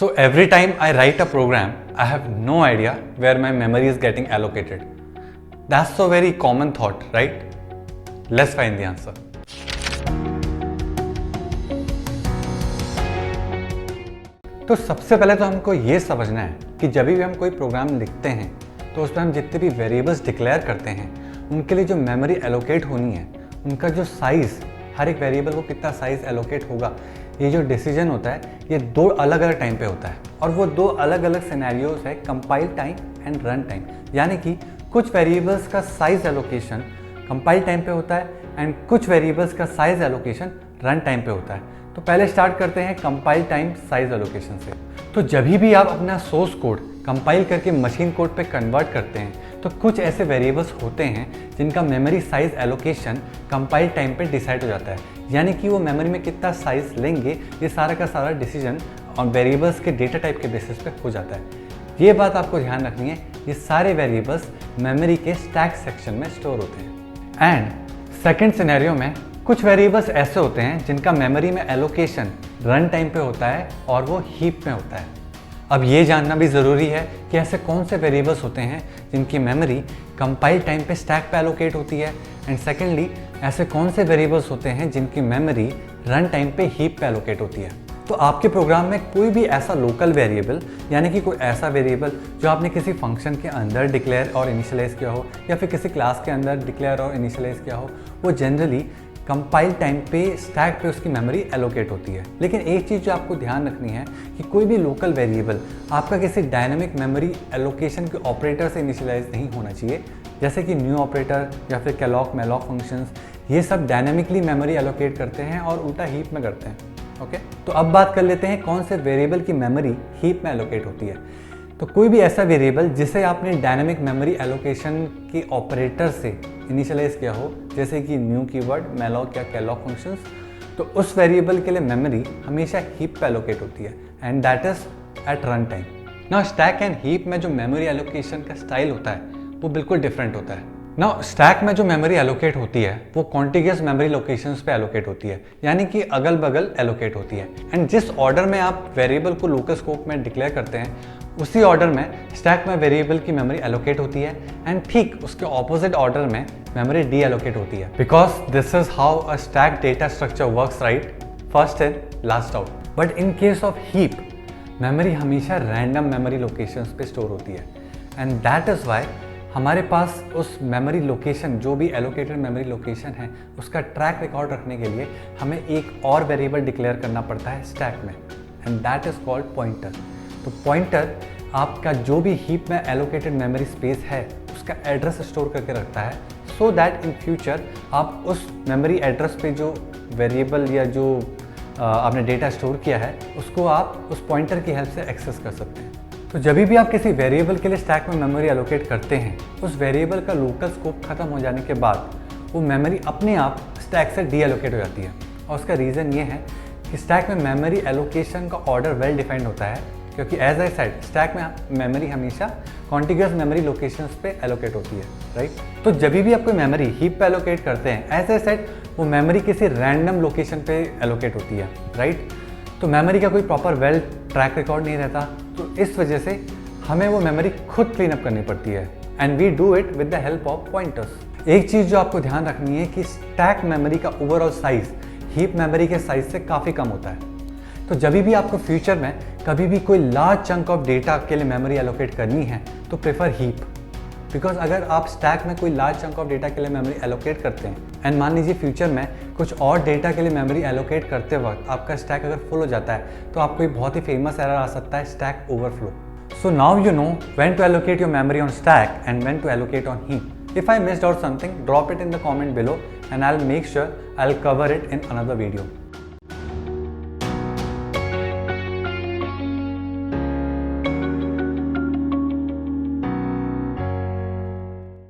So every time I write a program, I have no idea where my memory is getting allocated. That's a very common thought, right? Let's find the answer. तो सबसे पहले तो हमको ये समझना है कि जब भी हम कोई प्रोग्राम लिखते हैं तो उसमें हम जितने भी वेरिएबल्स डिक्लेयर करते हैं उनके लिए जो मेमोरी एलोकेट होनी है, उनका जो साइज़, हर एक वेरिएबल को कितना साइज़ एलोकेट होगा, ये जो डिसीजन होता है ये दो अलग अलग टाइम पे होता है। और वो दो अलग अलग सिनेरियोज है, compile time and run time. यानी कि कुछ वेरिएबल्स का साइज़ एलोकेशन कंपाइल टाइम पे होता है एंड कुछ वेरिएबल्स का साइज़ एलोकेशन रन टाइम पे होता है। तो पहले स्टार्ट करते हैं कंपाइल टाइम साइज़ एलोकेशन से। तो जब भी आप अपना सोर्स कोड कंपाइल करके मशीन कोड पे कन्वर्ट करते हैं तो कुछ ऐसे वेरिएबल्स होते हैं जिनका memory size allocation compile time पे डिसाइड हो जाता है। यानी कि वो मेमोरी में कितना साइज़ लेंगे ये सारा का सारा डिसीजन और वेरिएबल्स के डेटा टाइप के बेसिस पे हो जाता है। ये बात आपको ध्यान रखनी है, ये सारे वेरिएबल्स मेमोरी के स्टैक सेक्शन में स्टोर होते हैं। एंड सेकेंड सिनेरियो में कुछ वेरिएबल्स ऐसे होते हैं जिनका मेमोरी में एलोकेशन रन टाइम पे होता है और वो हीप में होता है। अब ये जानना भी ज़रूरी है कि ऐसे कौन से वेरिएबल्स होते हैं जिनकी मेमोरी कंपाइल टाइम पे स्टैक पे एलोकेट होती है एंड सेकेंडली ऐसे कौन से वेरिएबल्स होते हैं जिनकी मेमोरी रन टाइम पे हीप पे एलोकेट होती है। तो आपके प्रोग्राम में कोई भी ऐसा लोकल वेरिएबल यानी कि कोई ऐसा वेरिएबल जो आपने किसी फंक्शन के अंदर डिक्लेयर और इनिशियलाइज किया हो या फिर किसी क्लास के अंदर डिक्लेयर और इनिशियलाइज किया हो, वो जनरली कंपाइल टाइम पे स्टैक पे उसकी मेमोरी एलोकेट होती है। लेकिन एक चीज़ जो आपको ध्यान रखनी है कि कोई भी लोकल वेरिएबल आपका किसी डायनामिक मेमोरी एलोकेशन के ऑपरेटर से इनिशियलाइज नहीं होना चाहिए, जैसे कि न्यू ऑपरेटर या फिर कैलॉग मैलॉग फंक्शंस। ये सब डायनामिकली मेमोरी एलोकेट करते हैं और उल्टा हीप में करते हैं। ओके, तो अब बात कर लेते हैं कौन से वेरिएबल की मेमोरी हीप में एलोकेट होती है। तो कोई भी ऐसा वेरिएबल जिसे आपने डायनामिक मेमोरी एलोकेशन के ऑपरेटर से इनिशियलाइज किया हो, जैसे कि न्यू कीवर्ड, मैलॉग या कैलॉग फंक्शंस, तो उस वेरिएबल के लिए मेमोरी हमेशा हीप पे एलोकेट होती है and that is at run time. Now stack and heap में जो मेमोरी एलोकेशन का स्टाइल होता है वो बिल्कुल डिफरेंट होता है। नाउ स्टैक में जो मेमोरी एलोकेट होती है वो कॉन्टिग्यूअस मेमोरी लोकेशंस पे एलोकेट होती है, यानी कि अगल बगल एलोकेट होती है। एंड जिस ऑर्डर में आप वेरिएबल को लोकल स्कोप में डिक्लेयर करते हैं उसी ऑर्डर में स्टैक में वेरिएबल की मेमोरी एलोकेट होती है एंड ठीक उसके ऑपोजिट ऑर्डर में मेमोरी डी एलोकेट होती है। Because this is how a stack data structure works, right? First in last out. But in case of heap memory हमेशा रैंडम मेमोरी लोकेशंस पे store होती है एंड दैट इज वाई हमारे पास उस memory location, जो भी एलोकेटेड मेमोरी लोकेशन है, उसका ट्रैक रिकॉर्ड रखने के लिए हमें एक और वेरिएबल डिक्लेयर करना पड़ता है स्टैक में and that is called pointer. तो पॉइंटर आपका जो भी हीप में एलोकेटेड मेमोरी स्पेस है उसका एड्रेस स्टोर करके रखता है, सो दैट इन फ्यूचर आप उस मेमोरी एड्रेस पे जो वेरिएबल या जो आपने डेटा स्टोर किया है उसको आप उस पॉइंटर की हेल्प से एक्सेस कर सकते हैं। तो जब भी आप किसी वेरिएबल के लिए स्टैक में मेमोरी एलोकेट करते हैं, उस वेरिएबल का लोकल स्कोप खत्म हो जाने के बाद वो मेमोरी अपने आप स्टैक से डी एलोकेट हो जाती है। और उसका रीज़न ये है कि स्टैक में मेमोरी एलोकेशन का ऑर्डर वेल डिफाइंड होता है, क्योंकि एज आई सेड स्टैक में मेमोरी हमेशा कॉन्टिग्यूअस मेमोरी लोकेशंस पे एलोकेट होती है, राइट? तो जब भी आप कोई मेमोरी हीप पे एलोकेट करते हैं, एज आई सेड वो मेमोरी किसी रैंडम लोकेशन पे एलोकेट होती है, राइट? तो मेमोरी का कोई प्रॉपर वेल ट्रैक रिकॉर्ड नहीं रहता, तो इस वजह से हमें वो मेमोरी खुद क्लीन अप करनी पड़ती है and we do it with the help of pointers. एक चीज़ जो आपको ध्यान रखनी है कि स्टैक मेमोरी का ओवरऑल साइज हीप मेमोरी के साइज से काफ़ी कम होता है। तो जब भी आपको फ्यूचर में कभी भी कोई लार्ज चंक ऑफ डेटा के लिए मेमोरी एलोकेट करनी है तो प्रेफर हीप, बिकॉज अगर आप स्टैक में कोई लार्ज चंक ऑफ डेटा के लिए मेमोरी एलोकेट करते हैं एंड मान लीजिए फ्यूचर में कुछ और डेटा के लिए मेमोरी एलोकेट करते वक्त आपका स्टैक अगर फुल हो जाता है तो आपको एक बहुत ही फेमस एरर आ सकता है, stack overflow. So now you know when to allocate your memory on stack and when to allocate on heap. If I missed out something, drop it in the comment below and I'll make sure I'll cover it in another video.